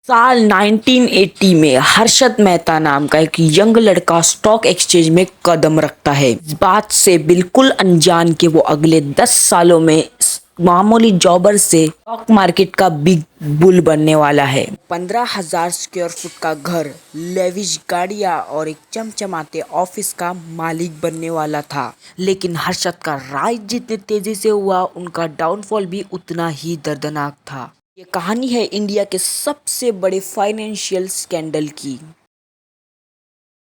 साल 1980 में हर्षद मेहता नाम का एक यंग लड़का स्टॉक एक्सचेंज में कदम रखता है। इस बात से बिल्कुल अनजान कि वो अगले 10 सालों में मामूली जॉबर से स्टॉक मार्केट का बिग बुल बनने वाला है। 15,000 स्क्वायर फुट का घर, लेविश गाड़ियां और एक चमचमाते ऑफिस का मालिक बनने वाला था। लेकिन हर्षद का राइज जितनी तेजी से हुआ, उनका डाउनफॉल भी उतना ही दर्दनाक था। ये कहानी है इंडिया के सबसे बड़े फाइनेंशियल स्कैंडल की।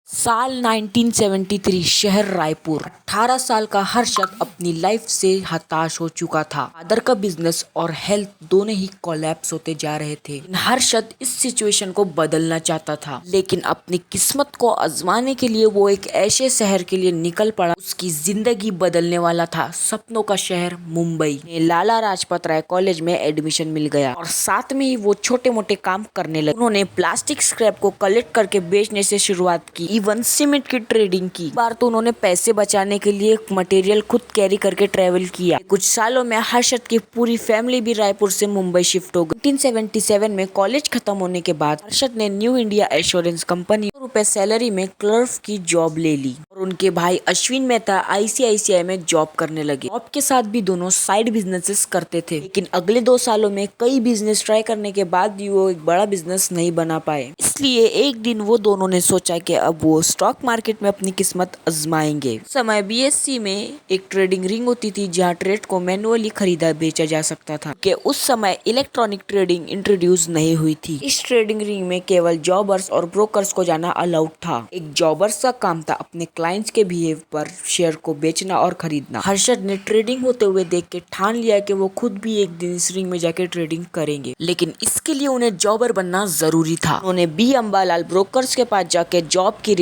साल 1973, शहर रायपुर। 18 साल का हर्षद अपनी लाइफ से हताश हो चुका था। फादर का बिजनेस और हेल्थ दोनों ही कोलैप्स होते जा रहे थे। हर्षद इस सिचुएशन को बदलना चाहता था, लेकिन अपनी किस्मत को आजमाने के लिए वो एक ऐसे शहर के लिए निकल पड़ा। उसकी जिंदगी बदलने वाला था। सपनों का शहर मुंबई में लाला लाजपत राय कॉलेज में एडमिशन मिल गया और साथ में ही वो छोटे मोटे काम करने लगे। उन्होंने प्लास्टिक स्क्रैप को कलेक्ट करके बेचने से शुरुआत की। इवन सीमेंट की ट्रेडिंग की। बार तो उन्होंने पैसे बचाने के लिए मटेरियल खुद कैरी करके ट्रेवल किया। कुछ सालों में हर्षद की पूरी फैमिली भी रायपुर से मुंबई शिफ्ट हो गई। 1977 में कॉलेज खत्म होने के बाद हर्षद ने न्यू इंडिया एश्योरेंस कंपनी रुपए सैलरी में क्लर्क की जॉब ले ली और उनके भाई अश्विन मेहता आईसीआईसीआई में जॉब करने लगे। जॉब के साथ भी दोनों साइड बिजनेसेस करते थे, लेकिन अगले 2 सालों में कई बिजनेस ट्राई करने के बाद भी वो एक बड़ा बिजनेस नहीं बना पाए। इसलिए एक दिन वो दोनों ने सोचा कि अब वो स्टॉक मार्केट में अपनी किस्मत आजमाएंगे। उस समय बीएससी में एक ट्रेडिंग रिंग होती थी जहां ट्रेड को मैनुअली खरीदा बेचा जा सकता था, कि उस समय इलेक्ट्रॉनिक ट्रेडिंग इंट्रोड्यूस नहीं हुई थी। इस ट्रेडिंग रिंग में केवल जॉबर्स और ब्रोकर्स को जाना अलाउड था। एक जॉबर्स का काम था अपने क्लाइंट्स के बिहेव पर शेयर को बेचना और खरीदना। हर्षद ने ट्रेडिंग होते हुए देख के ठान लिया कि वो खुद भी एक दिन इस रिंग में जाके ट्रेडिंग करेंगे, लेकिन इसके लिए उन्हें जॉबर बनना जरूरी था। उन्होंने बी अम्बालाल ब्रोकर्स के पास जाके जॉब की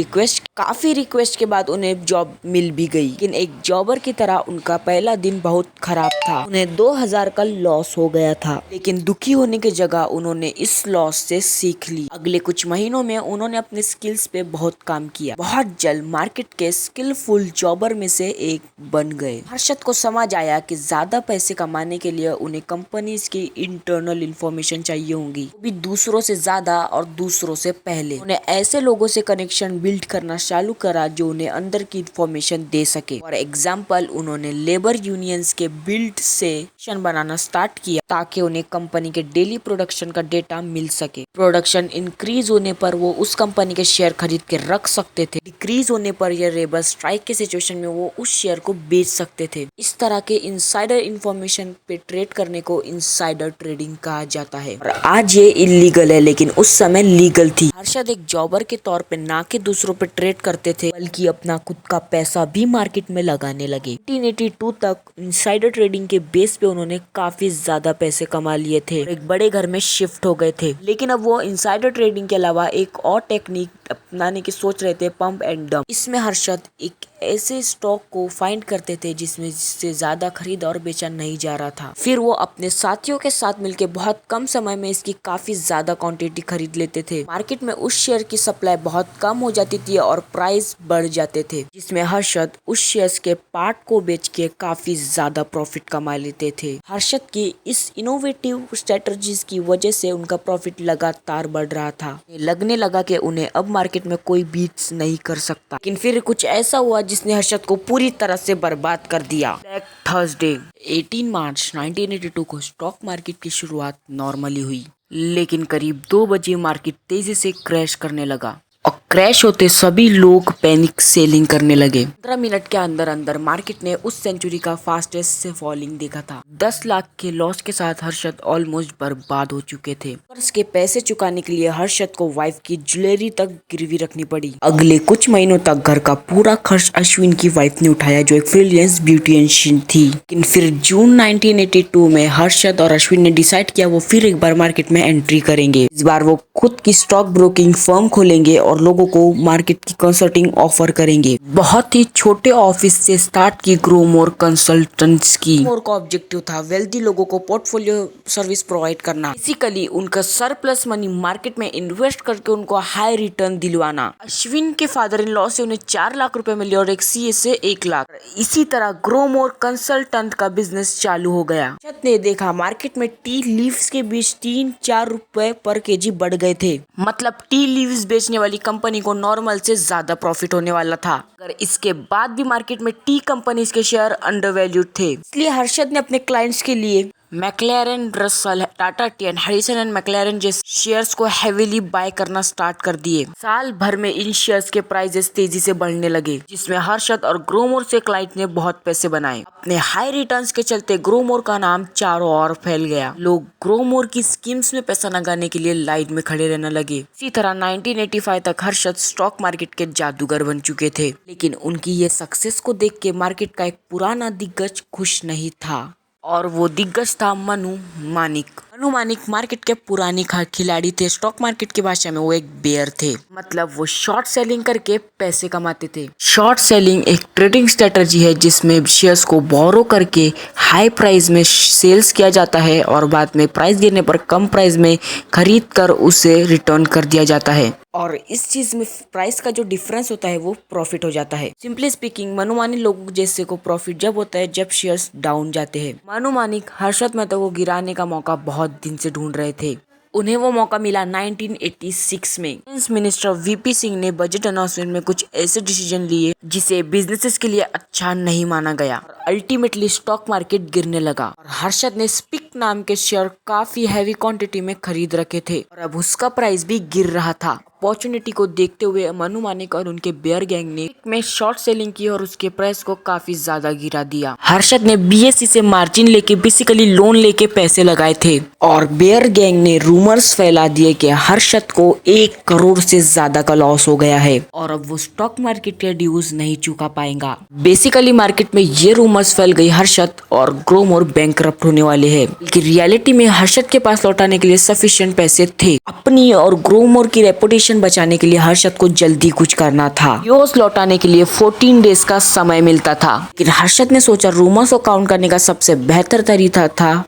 काफी रिक्वेस्ट के बाद उन्हें जॉब मिल भी गई, लेकिन एक जॉबर की तरह उनका पहला दिन बहुत खराब था। उन्हें 2,000 का लॉस हो गया था, लेकिन दुखी होने की जगह उन्होंने इस लॉस से सीख ली। अगले कुछ महीनों में उन्होंने अपने स्किल्स पे बहुत काम किया। बहुत जल्द मार्केट के स्किलफुल जॉबर में से एक बन गए। हर्षद को समझ आया कि ज्यादा पैसे कमाने के लिए उन्हें कंपनीज की इंटरनल इंफॉर्मेशन चाहिए होंगी, वो भी दूसरों से ज्यादा और दूसरों से पहले। उन्हें ऐसे लोगों से कनेक्शन बिल्ड करना चालू करा जो उन्हें अंदर की इंफॉर्मेशन दे सके। फॉर एग्जाम्पल, उन्होंने लेबर यूनियंस के बिल्ड सेक्शन बनाना स्टार्ट किया ताकि उन्हें कंपनी के डेली प्रोडक्शन का डेटा मिल सके। प्रोडक्शन इंक्रीज होने पर वो उस कंपनी के शेयर खरीद के रख सकते थे। डिक्रीज होने पर या लेबर स्ट्राइक के सिचुएशन में वो उस शेयर को बेच सकते थे। इस तरह के इनसाइडर इंफॉर्मेशन पे ट्रेड करने को इनसाइडर ट्रेडिंग कहा जाता है और आज ये इलीगल है, लेकिन उस समय लीगल थी। हर्षद एक जॉबर के तौर पे ना कि दूसरों पे ट्रेड करते थे, बल्कि अपना खुद का पैसा भी मार्केट में लगाने लगे। 1982 तक इनसाइडर ट्रेडिंग के बेस पे उन्होंने काफी ज्यादा पैसे कमा लिए थे, एक बड़े घर में शिफ्ट हो गए थे। लेकिन अब वो इनसाइडर ट्रेडिंग के अलावा एक और टेक्निक अपनाने की सोच रहे थे, पंप एंड डंप। इसमें हर्षद एक ऐसे स्टॉक को फाइंड करते थे जिससे ज्यादा खरीदा और बेचा नहीं जा रहा था। फिर वो अपने साथियों के साथ मिलकर बहुत कम समय में इसकी काफी ज्यादा क्वांटिटी खरीद लेते थे। मार्केट में उस शेयर की सप्लाई बहुत कम हो जाती थी और प्राइस बढ़ जाते थे, जिसमें हर्षद उस शेयर्स के पार्ट को बेच के काफी ज्यादा प्रॉफिट कमा लेते थे। हर्षद की इस इनोवेटिव स्ट्रेटजीज की वजह से उनका प्रॉफिट लगातार बढ़ रहा था। लगने लगा कि उन्हें अब मार्केट में कोई बीट नहीं कर सकता। लेकिन फिर कुछ ऐसा हुआ जिसने हर्षद को पूरी तरह से बर्बाद कर दिया। ब्लैक थर्सडे 18 मार्च 1982 को स्टॉक मार्केट की शुरुआत नॉर्मली हुई, लेकिन करीब 2 बजे मार्केट तेजी से क्रैश करने लगा और क्रैश होते सभी लोग पैनिक सेलिंग करने लगे। 15 मिनट के अंदर अंदर मार्केट ने उस सेंचुरी का फास्टेस्ट से फॉलिंग देखा था। 10 लाख के लॉस के साथ हर्षद ऑलमोस्ट बर्बाद हो चुके थे। कर्ज के पैसे चुकाने के लिए हर्षद को वाइफ की ज्वेलरी तक गिरवी रखनी पड़ी। अगले कुछ महीनों तक घर का पूरा खर्च अश्विन की वाइफ ने उठाया, जो एक फ्रीलांस ब्यूटिशियन थी। लेकिन फिर जून 1982 में हर्षद और अश्विन ने डिसाइड किया वो फिर एक बार मार्केट में एंट्री करेंगे। इस बार वो खुद की स्टॉक ब्रोकिंग फर्म खोलेंगे और लोगों लोगों को मार्केट की कंसल्टिंग ऑफर करेंगे। बहुत ही छोटे ऑफिस से स्टार्ट की ग्रो मोर कंसल्टेंट्स की मोर का ऑब्जेक्टिव था वेल्दी लोगों को पोर्टफोलियो सर्विस प्रोवाइड करना। बेसिकली उनका सरप्लस मनी मार्केट में इन्वेस्ट करके उनको हाई रिटर्न दिलवाना। अश्विन के फादर इन लॉ से उन्हें 4 लाख रुपए मिले और एक सीए से 1 लाख। इसी तरह ग्रो मोर कंसल्टेंट का बिजनेस चालू हो गया। अर्शद ने देखा मार्केट में टी लीव्स के बीच 3-4 रुपए पर केजी बढ़ गए थे। मतलब टी लीव्स बेचने वाली कंपनी को नॉर्मल से ज्यादा प्रॉफिट होने वाला था। अगर इसके बाद भी मार्केट में टी कंपनीज के शेयर अंडर वैल्यूड थे। इसलिए अर्शद ने अपने क्लाइंट्स के लिए मैक्लेरन, Russell, Tata T and Harrison and मैक्लेरन जैसे शेयर्स को हेवीली बाय करना स्टार्ट कर दिए। साल भर में इन शेयर्स के प्राइसेस तेजी से बढ़ने लगे, जिसमें हर्षद और ग्रोमोर से क्लाइंट ने बहुत पैसे बनाए। अपने हाई रिटर्न्स के चलते ग्रोमोर का नाम चारों ओर फैल गया। लोग ग्रोमोर की स्कीम्स में पैसा लगाने के लिए लाइन में खड़े रहने लगे। इसी तरह 1985 तक हर्षद स्टॉक मार्केट के जादूगर बन चुके थे। लेकिन उनकी ये सक्सेस को देख के मार्केट का एक पुराना दिग्गज खुश नहीं था, और वो दिग्गज था मनु मानिक। मनु मानिक मार्केट के पुराने खिलाड़ी थे। स्टॉक मार्केट की भाषा में वो एक बेयर थे। मतलब वो शॉर्ट सेलिंग करके पैसे कमाते थे। शॉर्ट सेलिंग एक ट्रेडिंग स्ट्रेटजी है जिसमें शेयर्स को बोरो करके हाई प्राइस में सेल्स किया जाता है और बाद में प्राइस गिरने पर कम प्राइस में खरीद कर उसे रिटर्न कर दिया जाता है, और इस चीज में प्राइस का जो डिफरेंस होता है वो प्रॉफिट हो जाता है। सिंपली स्पीकिंग मनोमानी लोगों जैसे को प्रॉफिट जब होता है जब शेयर्स डाउन जाते हैं। मनु मानिक हर्षद मेहता को गिराने का मौका बहुत दिन से ढूंढ रहे थे। उन्हें वो मौका मिला 1986 में। फाइनेंस मिनिस्टर वीपी सिंह ने बजट अनाउंसमेंट में कुछ ऐसे डिसीजन लिए जिसे बिजनेसेस के लिए अच्छा नहीं माना गया, और अल्टीमेटली स्टॉक मार्केट गिरने लगा। और हर्षद ने स्पिक नाम के शेयर काफी हैवी क्वांटिटी में खरीद रखे थे और अब उसका प्राइस भी गिर रहा था। अपॉर्चुनिटी को देखते हुए मनु मानिक और उनके बेयर गैंग ने में शॉर्ट सेलिंग की और उसके प्राइस को काफी ज्यादा गिरा दिया। हर्षद ने बीएसई से मार्जिन लेके बेसिकली लोन लेके पैसे लगाए थे, और बेयर गैंग ने रूमर्स फैला दिए कि हर्षद को 1 करोड़ से ज्यादा का लॉस हो गया है और अब वो स्टॉक मार्केट के ड्यूज नहीं चुका पाएगा। बेसिकली मार्केट में ये रूमर्स फैल गई हर्षद और ग्रोमोर बैंकरप्ट होने वाले हैं, लेकिन रियलिटी में हर्षद के पास लौटाने के लिए सफिशिएंट पैसे थे। अपनी और ग्रोमोर की रेपुटेशन बचाने के लिए हर्षद को जल्दी कुछ करना था। यूएस लौटाने के लिए 14 डेज का समय मिलता था, लेकिन हर्षद ने सोचा रूमर्स को काउंट करने का सबसे बेहतर तरीका था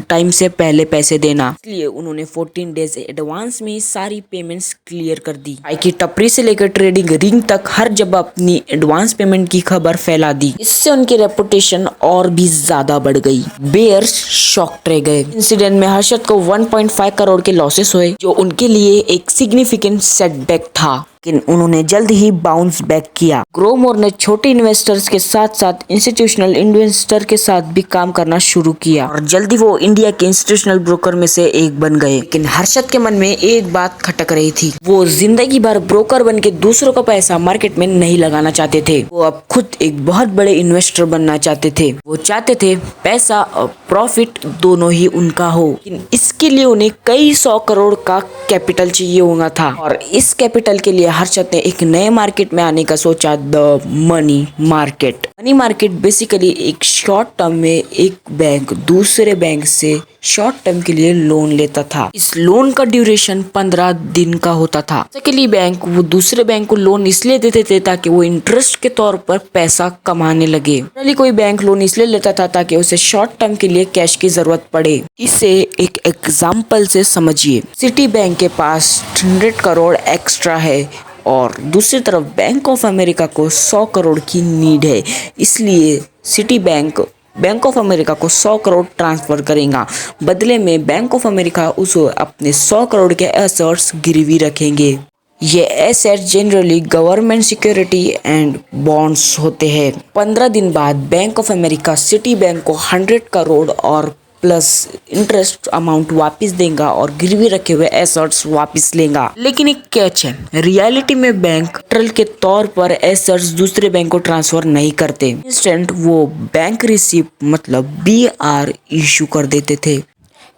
टाइम से पहले पैसे देना। इसलिए उन्होंने 14 डेज एडवांस में ही सारी पेमेंट्स क्लियर कर दी। चाय की टपरी से लेकर ट्रेडिंग रिंग तक हर जगह अपनी एडवांस पेमेंट की खबर फैला दी। इससे उनकी रेपुटेशन और भी ज्यादा बढ़ गई। बेयर्स शॉक्ड रह गए। इंसिडेंट में हर्षद को 1.5 करोड़ के लॉसेस हुए, जो उनके लिए एक सिग्निफिकेंट सेटबैक था, लेकिन उन्होंने जल्द ही बाउंस बैक किया। ग्रोमोर ने छोटे इन्वेस्टर्स के साथ साथ इंस्टीट्यूशनल इन्वेस्टर के साथ भी काम करना शुरू किया और जल्दी वो इंडिया के इंस्टीट्यूशनल ब्रोकर में से एक बन गए। लेकिन हर्षद के मन में एक बात खटक रही थी। वो जिंदगी भर ब्रोकर बन के दूसरों का पैसा मार्केट में नहीं लगाना चाहते थे। वो अब खुद एक बहुत बड़े इन्वेस्टर बनना चाहते थे। वो चाहते थे पैसा और प्रॉफिट दोनों ही उनका हो, लेकिन इसके लिए उन्हें कई 100 करोड़ का कैपिटल चाहिए होगा था, और इस कैपिटल के लिए हर्षद ने एक नए मार्केट में आने का सोचा, the money market. Money market basically एक शॉर्ट टर्म में एक बैंक दूसरे बैंक से शॉर्ट टर्म के लिए लोन लेता था। इस लोन का ड्यूरेशन 15 दिन का होता था। बेसिकली बैंक वो दूसरे बैंक को लोन इसलिए देते थे ताकि वो इंटरेस्ट के तौर पर पैसा कमाने लगे। कोई बैंक लोन इसलिए लेता था ताकि उसे शॉर्ट टर्म के लिए कैश की जरूरत पड़े। इसे एक एग्जाम्पल से समझिए। सिटी बैंक के पास 100 करोड़ एक्स्ट्रा है और दूसरी तरफ बैंक ऑफ अमेरिका को 100 करोड़ की नीड है, इसलिए सिटी बैंक ऑफ अमेरिका को 100 करोड़ ट्रांसफर करेगा। बदले में बैंक ऑफ अमेरिका उसे अपने 100 करोड़ के एसेट्स गिरवी रखेंगे। ये asset generally government security and bonds होते हैं। 15 दिन बाद bank of America city bank को 100 करोड़ और प्लस इंटरेस्ट अमाउंट वापस देगा और गिरवी रखे हुए एसेट्स वापस लेगा। लेकिन एक कैच है, रियलिटी में बैंक ट्रल के तौर पर एसेट्स दूसरे बैंक को ट्रांसफर नहीं करते। इंस्टेंट वो बैंक रिसीप्ट मतलब BR इशू कर देते थे।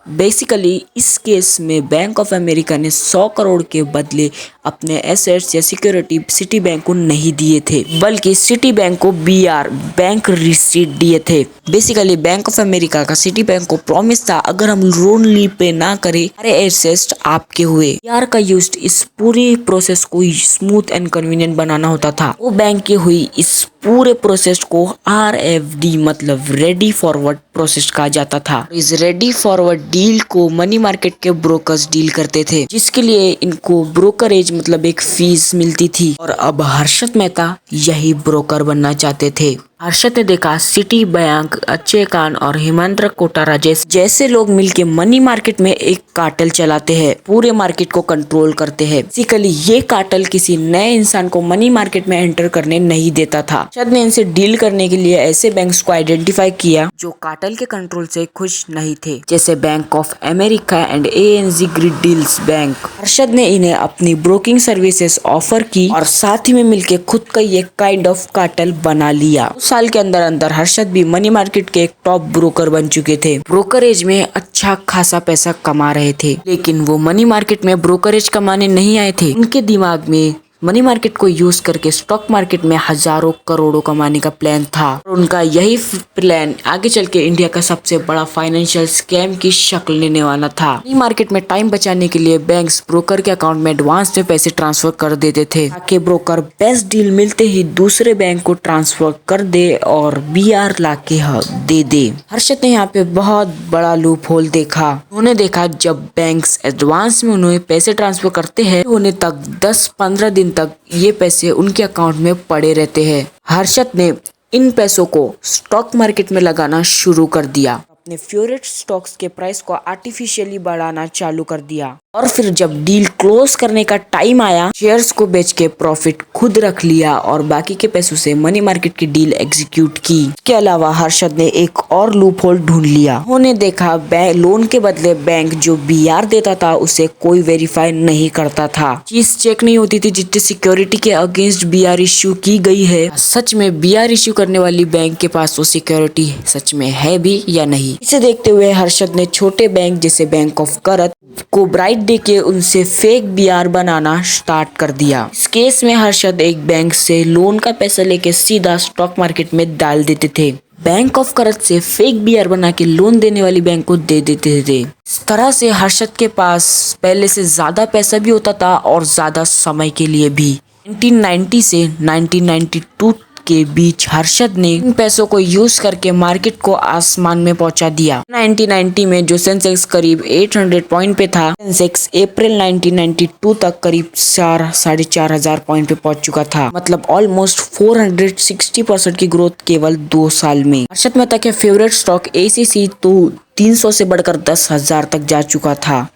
बेसिकली इस केस में बैंक ऑफ अमेरिका ने 100 करोड़ के बदले अपने एसेट्स या सिक्योरिटी सिटी बैंक को नहीं दिए थे, बल्कि सिटी बैंक को बीआर बैंक रिसीट दिए थे। बेसिकली बैंक ऑफ अमेरिका का सिटी बैंक को प्रॉमिस था, अगर हम लोन पे ना करें सारे एसेट्स आपके हुए। बीआर का यूज इस पूरी प्रोसेस को स्मूथ एंड कन्वीनियंट बनाना होता था। वो बैंक की हुई इस पूरे प्रोसेस को RFD मतलब रेडी फॉरवर्ड प्रोसेस कहा जाता था। इस रेडी फॉरवर्ड डील को मनी मार्केट के ब्रोकर्स डील करते थे, जिसके लिए इनको ब्रोकरेज मतलब एक फीस मिलती थी। और अब हर्षद मेहता यही ब्रोकर बनना चाहते थे। हर्षद ने देखा सिटी बैंक, अच्छे खान और हेमंत कोटारा जैसे लोग मिलके मनी मार्केट में एक कार्टेल चलाते हैं, पूरे मार्केट को कंट्रोल करते हैं। बेसिकली ये कार्टेल किसी नए इंसान को मनी मार्केट में एंटर करने नहीं देता था। हर्षद ने इनसे डील करने के लिए ऐसे बैंक्स को आइडेंटिफाई किया जो कार्टेल के कंट्रोल से खुश नहीं थे, जैसे bank of America and ANZ grid deals bank. Harshad ने इन्हें अपनी ब्रोकिंग सर्विसेज ऑफर की और साथ ही में मिलके खुद का ये काइंड ऑफ कार्टेल बना लिया। साल के अंदर अंदर हर्षद भी मनी मार्केट के एक टॉप ब्रोकर बन चुके थे। ब्रोकरेज में अच्छा खासा पैसा कमा रहे थे, लेकिन वो मनी मार्केट में ब्रोकरेज कमाने नहीं आए थे। उनके दिमाग में मनी मार्केट को यूज करके स्टॉक मार्केट में हजारों करोड़ों कमाने का प्लान था। और उनका यही प्लान आगे चल के इंडिया का सबसे बड़ा फाइनेंशियल स्कैम की शक्ल लेने वाला था। मनी मार्केट में टाइम बचाने के लिए बैंक्स ब्रोकर के अकाउंट में एडवांस में पैसे ट्रांसफर कर देते थे, ताकि ब्रोकर बेस्ट डील मिलते ही दूसरे बैंक को ट्रांसफर कर दे और BR ला के दे दे। हर्षद ने यहाँ पे बहुत बड़ा लूप होल देखा। उन्होंने देखा जब बैंक्स एडवांस में उन्हें पैसे ट्रांसफर करते हैं, होने तक 10-15 दिन तक ये पैसे उनके अकाउंट में पड़े रहते हैं। हर्षद ने इन पैसों को स्टॉक मार्केट में लगाना शुरू कर दिया। अपने फेवरेट स्टॉक्स के प्राइस को आर्टिफिशियली बढ़ाना चालू कर दिया, और फिर जब डील क्लोज करने का टाइम आया, शेयर्स को बेच के प्रॉफिट खुद रख लिया और बाकी के पैसों से मनी मार्केट की डील एग्जीक्यूट की। इसके अलावा हर्षद ने एक और लूप होल ढूंढ लिया। उन्होंने देखा लोन के बदले बैंक जो BR देता था उसे कोई वेरीफाई नहीं करता था। चीज चेक नहीं होती थी जितनी सिक्योरिटी के अगेंस्ट BR इश्यू की गई है, सच में BR इश्यू करने वाली बैंक के पास वो सिक्योरिटी सच में है भी या नहीं। इसे देखते हुए हर्षद ने छोटे बैंक जैसे बैंक ऑफ करत को ब्राइट दे के उनसे फेक BR बनाना स्टार्ट कर दिया। इस केस में हर्षद एक बैंक से लोन का पैसा लेके सीधा स्टॉक मार्केट में डाल देते थे। बैंक ऑफ करत से फेक BR बना के लोन देने वाली बैंक को दे देते थे। इस तरह से हर्षद के पास पहले से ज्यादा पैसा भी होता था और ज्यादा समय के लिए भी। 1990 से 1992 के बीच हर्षद ने इन पैसों को यूज करके मार्केट को आसमान में पहुंचा दिया। 1990 में जो सेंसेक्स करीब 800 पॉइंट पे था, सेंसेक्स अप्रैल 1992 तक करीब 4,500 पॉइंट पे पहुंच चुका था। मतलब ऑलमोस्ट 460% की ग्रोथ केवल 2 साल में। हर्षद मेहता के फेवरेट स्टॉक ACC तो 300 से बढ़कर 10,000 तक जा चुका था,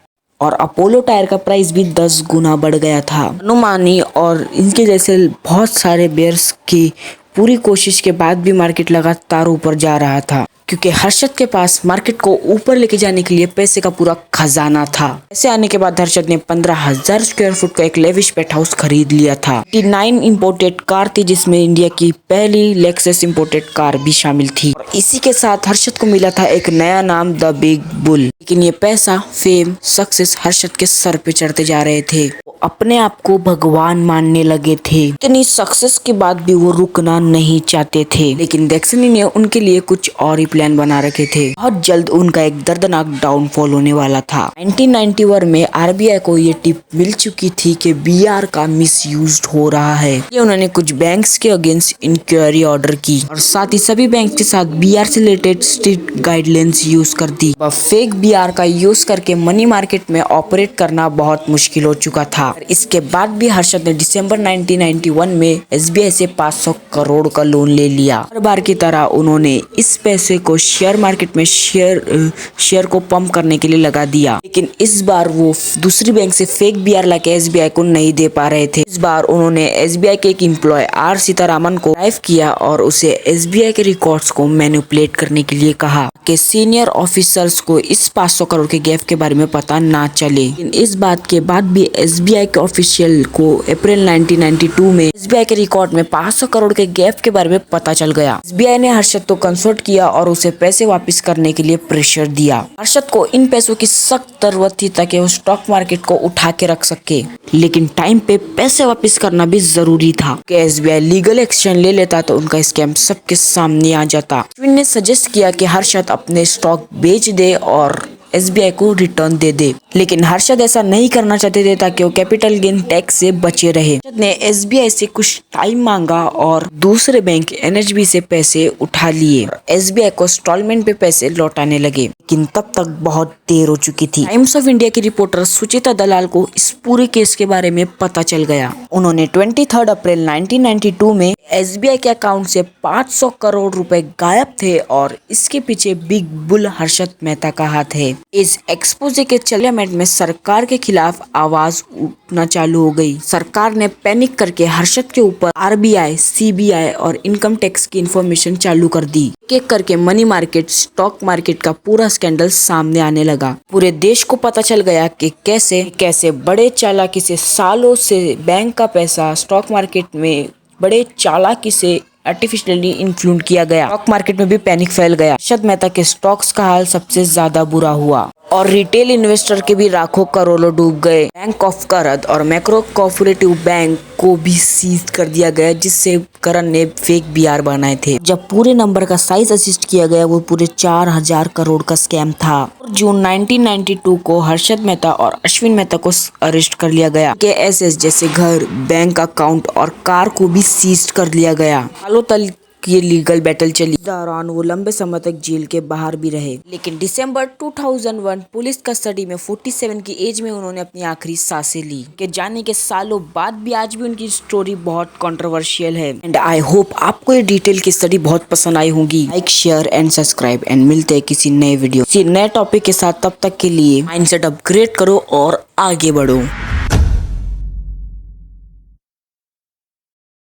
और अपोलो टायर का प्राइस भी 10 गुना बढ़ गया था। अनुमानी और इनके जैसे बहुत सारे बेयर्स की पूरी कोशिश के बाद भी मार्केट लगातार ऊपर जा रहा था, क्योंकि हर्षद के पास मार्केट को ऊपर लेके जाने के लिए पैसे का पूरा खजाना था। ऐसे आने के बाद हर्षद ने 15,000 स्क्वायर फुट का एक लेविश पेंट हाउस खरीद लिया था। 9 इंपोर्टेड कार थी, जिसमें इंडिया की पहली लेक्सस इंपोर्टेड कार भी शामिल थी। और इसी के साथ हर्षद को मिला था एक नया नाम, द बिग बुल। लेकिन ये पैसा, फेम, सक्सेस हर्षद के सर पे चढ़ते जा रहे थे। वो अपने आप को भगवान मानने लगे थे। इतनी सक्सेस के बाद भी वो रुकना नहीं चाहते थे, लेकिन डेस्टिनी ने उनके लिए कुछ और ही प्लान बना रखे थे। बहुत जल्द उनका एक दर्दनाक डाउनफॉल होने वाला था। 1991 में RBI को ये टिप मिल चुकी थी कि BR का मिसयूज हो रहा है। ये उन्होंने कुछ बैंक्स के अगेंस्ट इंक्वायरी ऑर्डर की और साथ ही सभी बैंक के साथ BR से रिलेटेड स्ट्रिक्ट गाइडलाइंस यूज कर दी। फेक BR का यूज करके मनी मार्केट में ऑपरेट करना बहुत मुश्किल हो चुका था। इसके बाद भी हर्षद ने दिसंबर 1991 में SBI से 500 करोड़ का लोन ले लिया। हर बार की तरह उन्होंने इस पैसे को शेयर मार्केट में शेयर को पंप करने के लिए लगा दिया, लेकिन इस बार वो दूसरी बैंक से फेक BR लाके SBI को नहीं दे पा रहे थे। इस बार उन्होंने SBI के एक एम्प्लॉय R सीतारामन को ड्राइव किया और उसे SBI के रिकॉर्ड्स को मैनिपुलेट करने के लिए कहा कि सीनियर ऑफिसर्स को इस 500 करोड़ के गैप के बारे में पता ना चले। लेकिन इस बात के बाद भी SBI के ऑफिशियल को अप्रैल 1992 में SBI के रिकॉर्ड में 500 करोड़ के गैप के बारे में पता चल गया। SBI ने हर्षद को कंसल्ट किया और उसे पैसे वापस करने के लिए प्रेशर दिया। हर्षद को इन पैसों की सख्त जरूरत थी ताकि वो स्टॉक मार्केट को उठा के रख सके, लेकिन टाइम पे पैसे वापस करना भी जरूरी था। एसबीआई लीगल एक्शन ले लेता तो उनका स्कैम सबके सामने आ जाता। अश्विन ने सजेस्ट किया कि हर्षद अपने स्टॉक बेच दे और एसबीआई को रिटर्न दे दे, लेकिन हर्षद ऐसा नहीं करना चाहते थे ताकि वो कैपिटल गेन टैक्स से बचे रहे। हर्षद ने एसबीआई से कुछ टाइम मांगा और दूसरे बैंक एनएचबी से पैसे उठा लिए। एसबीआई को इंस्टॉलमेंट पे पैसे लौटाने लगे, लेकिन तब तक बहुत देर हो चुकी थी। टाइम्स ऑफ इंडिया की रिपोर्टर सुचिता दलाल को इस पूरे केस के बारे में पता चल गया। उन्होंने 23 अप्रैल 1992 में एसबीआई के अकाउंट से 500 करोड़ रुपए गायब थे और इसके पीछे बिग बुल हर्षद मेहता का हाथ है। इस एक्सपोजे के पार्लियामेंट में सरकार के खिलाफ आवाज उठना चालू हो गई। सरकार ने पैनिक करके हर्षद के ऊपर आरबीआई, सीबीआई और इनकम टैक्स की इंफॉर्मेशन चालू कर दी। एक करके मनी मार्केट, स्टॉक मार्केट का पूरा स्कैंडल सामने आने लगा। पूरे देश को पता चल गया कि कैसे बड़े चालाकी से सालों से बैंक का पैसा स्टॉक मार्केट में बड़े चालाकी से आर्टिफिशियली इन्फ्लुएंस किया गया। स्टॉक मार्केट में भी पैनिक फैल गया। हर्षद मेहता के स्टॉक्स का हाल सबसे ज्यादा बुरा हुआ और रिटेल इन्वेस्टर के भी लाखों करोड़ों डूब गए। बैंक ऑफ करद और मैक्रो कोऑपरेटिव बैंक को भी सीज कर दिया गया, जिससे करण ने फेक बीआर बनाए थे। जब पूरे नंबर का साइज असिस्ट किया गया वो पूरे 4000 करोड़ का स्कैम था। जून 1992 को हर्षद मेहता और अश्विन मेहता को अरेस्ट कर लिया गया। के एसेट्स जैसे घर, बैंक अकाउंट और कार को भी सीज कर लिया गया। सालों तक ये लीगल बैटल चली। दौरान वो लंबे समय तक जेल के बाहर भी रहे, लेकिन दिसंबर 2001 पुलिस कस्टडी में 47 की एज में उन्होंने अपनी आखिरी सांसें ली। के जाने के सालों बाद भी आज भी उनकी स्टोरी बहुत कंट्रोवर्शियल है। एंड आई होप आपको ये डिटेल की स्टडी बहुत पसंद आई होगी। Like, share and subscribe and मिलते हैं किसी नए वीडियो, किसी नए टॉपिक के साथ। तब तक के लिए माइंडसेट अपग्रेड करो और आगे बढ़ो।